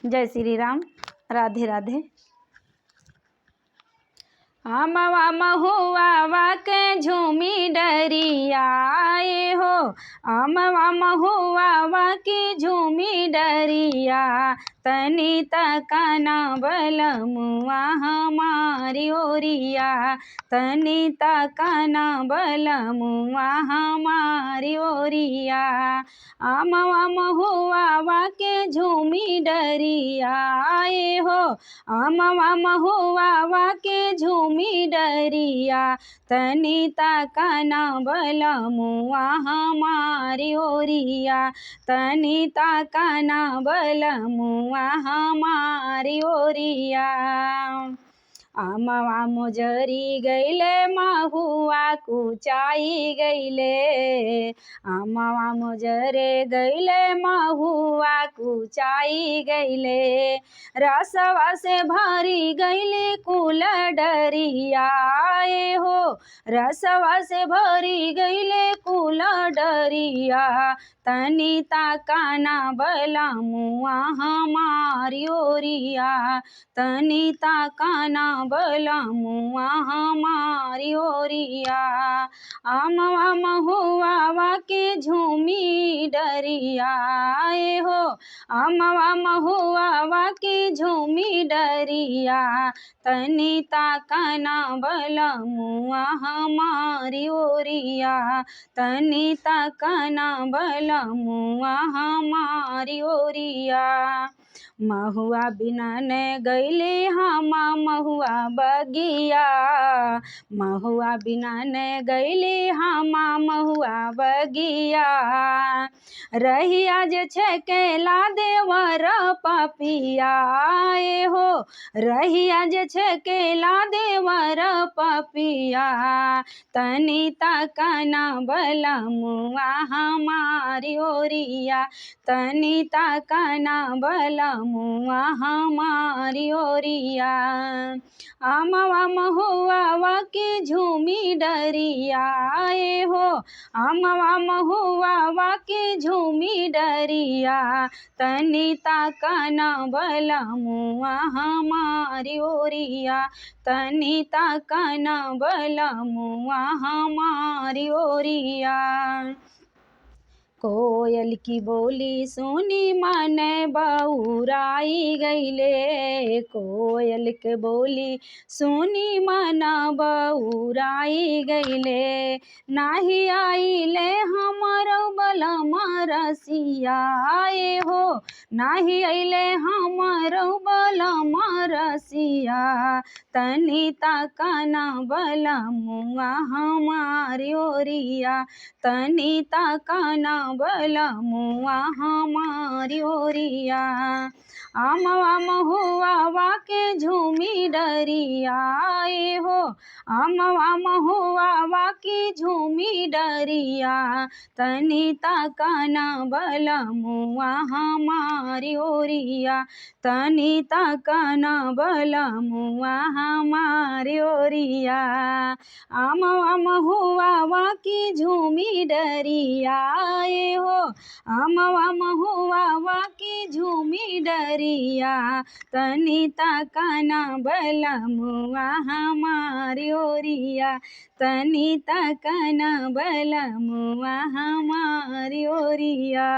जय श्री राम। राधे राधे। आमवा महुआ के झूमी डरियाए हो, आमवा महुआ की झूमी डरिया, तनी तकना बलमुआ हमारी ओरिया, तनी तकना बलमुआ हमारी ओरिया। आमवा महुआ के झूमी डरियाए हो, आमवा महुआ के झूमी डरिया, तनी तकना बलमुआ हमारी ओरिया, तनी तकना बलमुआ हमारी ओरिया। आमवा मोजरी गईले महुआ कुचाई गईले, आमवा मोजरे गईले महुआ कुचाई गईले, रसवा से भरी गईले कुल डरियाए हो, रसवा से भरी गईले कुल डरिया, तनी तकना बलमुआ हमारी ओरिया, तनी तकना बलमुआ हमारी ओरिया। आमवा महुआ के झूमी डरियाए हो, आमवा महुआ के झूमी डरिया, तनी तकना बलमुआ हमारी ओरिया, तनी तकना बलमुआ हमारी ओरिया। महुआ बिना ने गईले हम महुआ बगिया, महुआ बिना ने गईले हम महुआ बगिया, रहिया जे छकेला देवर पपियाए हो, रहिया जे छकेला देवर पपिया, तनी तकना बलमुआ हमारी ओरिया, तनी तकना बलमुआ हमारी ओरिया। आमवा महुआ के झूमी डरियाए हो, आमवा महुआ के झूमी डरिया, तनी तकना बलमुआ हमारी ओरिया, तनी तकना बलमुआ हमारी ओरिया। कोयल की बोली सुनी मन बउराई गईले, कोयल के बोली सुनी मन बउराई गईले, नाही आइले हमारो बलमा रसियाए हो, नाही आइले हमारो बलमा रसिया, तनी तकना बलमुआ हमारी ओरिया, तनी तकना बलमुआ हमारी ओरिया। आमवा महुआ के झूमी डरियाए हो, आमवा महुआ की झूमी डरिया, तनी तकना बलमुआ हमारी ओरिया, तनी तकना बलमुआ हमारी ओरिया। आमवा महुआ की झूमी डरियाए हो, आमवा महुआ की झूमी डरिया, तनी तकना बलमुआ हमारी ओरिया, तनी तकना बलमुआ हमारी ओरिया।